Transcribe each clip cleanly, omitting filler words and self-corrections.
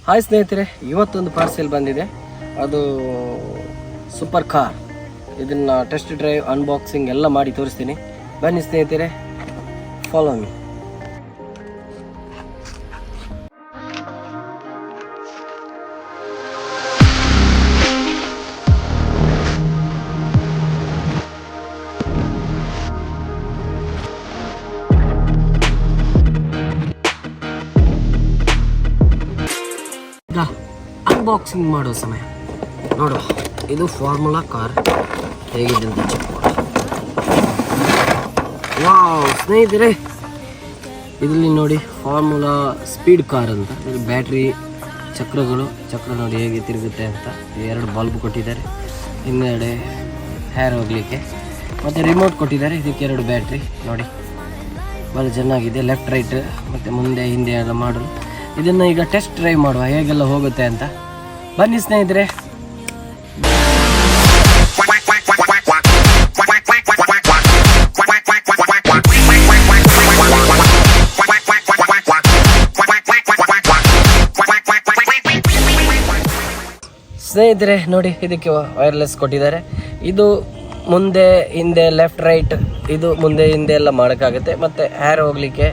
Hi ಸ್ನೇಹಿತರೆ, ಇವತ್ತೊಂದು parcel ಬಂದಿದೆ. ಅದು ಸೂಪರ್ ಕಾರ್. ಇದನ್ನು ಟೆಸ್ಟ್ ಡ್ರೈವ್ ಅನ್ಬಾಕ್ಸಿಂಗ್ ಎಲ್ಲ ಮಾಡಿ ತೋರಿಸ್ತೀನಿ. ಬನ್ನಿ ಸ್ನೇಹಿತರೆ, ಫಾಲೋ ಮೀ. ಅನ್ಬಾಕ್ಸಿಂಗ್ ಮಾಡೋ ಸಮಯ ನೋಡುವ. ಇದು ಫಾರ್ಮುಲಾ ಕಾರ್ ಹೇಗಿದೆ ಅಂತ ಚೆಕ್ ಮಾಡಿ. ವಾವ್ ಸ್ನೇಹಿತರೆ, ಇದರಲ್ಲಿ ನೋಡಿ ಫಾರ್ಮುಲಾ ಸ್ಪೀಡ್ ಕಾರ್ ಅಂತ. ಇದು ಬ್ಯಾಟ್ರಿ ಚಕ್ರ ನೋಡಿ ಹೇಗೆ ತಿರುಗುತ್ತೆ ಅಂತ. ಎರಡು ಬಲ್ಬ್ ಕೊಟ್ಟಿದ್ದಾರೆ, ಹಿಂದೆಡೆ ಹೇರ್ ಹೋಗಲಿಕ್ಕೆ, ಮತ್ತು ರಿಮೋಟ್ ಕೊಟ್ಟಿದ್ದಾರೆ. ಇದಕ್ಕೆ ಎರಡು ಬ್ಯಾಟ್ರಿ ನೋಡಿ, ಭಾಳ ಚೆನ್ನಾಗಿದೆ. ಲೆಫ್ಟ್ ರೈಟ್ ಮತ್ತು ಮುಂದೆ ಹಿಂದೆ ಎಲ್ಲ ಮಾಡಲು. ಇದನ್ನು ಈಗ ಟೆಸ್ಟ್ ಡ್ರೈವ್ ಮಾಡುವ, ಹೇಗೆಲ್ಲ ಹೋಗುತ್ತೆ ಅಂತ. ಬನ್ನಿ ಸ್ನೇಹಿತರೆ. ಸ್ನೇಹಿತರೆ ನೋಡಿ, ಇದಕ್ಕೆ ವೈರ್ಲೆಸ್ ಕೊಟ್ಟಿದ್ದಾರೆ. ಇದು ಮುಂದೆ ಹಿಂದೆ ಲೆಫ್ಟ್ ರೈಟ್, ಇದು ಮುಂದೆ ಹಿಂದೆ ಎಲ್ಲ ಮಾಡೋಕ್ಕಾಗುತ್ತೆ. ಮತ್ತು ಹೇರ್ ಹೋಗಲಿಕ್ಕೆ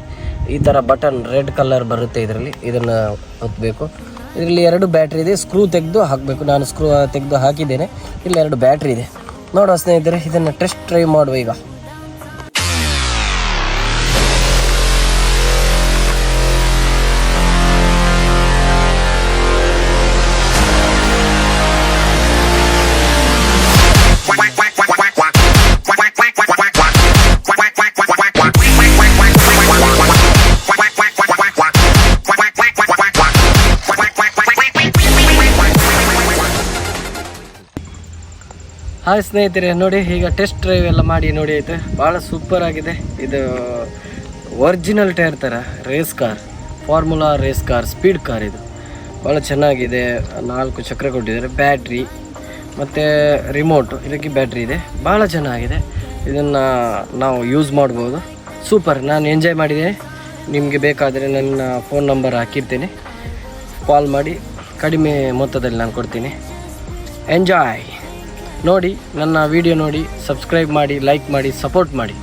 ಈ ಥರ ಬಟನ್ ರೆಡ್ ಕಲರ್ ಬರುತ್ತೆ ಇದರಲ್ಲಿ. ಇದನ್ನು ಒತ್ತಬೇಕು. ಇದರಲ್ಲಿ ಎರಡು ಬ್ಯಾಟ್ರಿ ಇದೆ. ಸ್ಕ್ರೂ ತೆಗೆದು ಹಾಕಬೇಕು. ನಾನು ಸ್ಕ್ರೂ ತೆಗೆದು ಹಾಕಿದ್ದೇನೆ. ಇಲ್ಲಿ ಎರಡು ಬ್ಯಾಟ್ರಿ ಇದೆ. ನೋಡುವ ಸ್ನೇಹಿತರೆ, ಇದನ್ನು ಟೆಸ್ಟ್ ಡ್ರೈವ್ ಮಾಡುವ ಈಗ. ಹಾಯ್ ಸ್ನೇಹಿತರೆ ನೋಡಿ, ಈಗ ಟೆಸ್ಟ್ ಡ್ರೈವ್ ಎಲ್ಲ ಮಾಡಿ ನೋಡಿ ಆಯಿತು. ಭಾಳ ಸೂಪರ್ ಆಗಿದೆ. ಇದು ಒರಿಜಿನಲ್ ಟೈರ್ ಥರ race car, formula race car, speed car. ಇದು ಭಾಳ ಚೆನ್ನಾಗಿದೆ. 4 ಚಕ್ರ ಕೊಟ್ಟಿದ್ದಾರೆ, ಬ್ಯಾಟ್ರಿ ಮತ್ತು ರಿಮೋಟ್. ಇದಕ್ಕೆ ಬ್ಯಾಟ್ರಿ ಇದೆ. ಭಾಳ ಚೆನ್ನಾಗಿದೆ. ಇದನ್ನು ನಾವು ಯೂಸ್ ಮಾಡ್ಬೋದು. ಸೂಪರ್. ನಾನು ಎಂಜಾಯ್ ಮಾಡಿದೆ. ನಿಮಗೆ ಬೇಕಾದರೆ ನನ್ನ ಫೋನ್ ನಂಬರ್ ಹಾಕಿರ್ತೀನಿ, ಕಾಲ್ ಮಾಡಿ ಕಡಿಮೆ ಮೊತ್ತದಲ್ಲಿ ನಾನು ಕೊಡ್ತೀನಿ. ಎಂಜಾಯ್. ನೋಡಿ, ನನ್ನ ವಿಡಿಯೋ ನೋಡಿ, ಸಬ್ಸ್ಕ್ರೈಬ್ ಮಾಡಿ, ಲೈಕ್ ಮಾಡಿ, ಸಪೋರ್ಟ್ ಮಾಡಿ.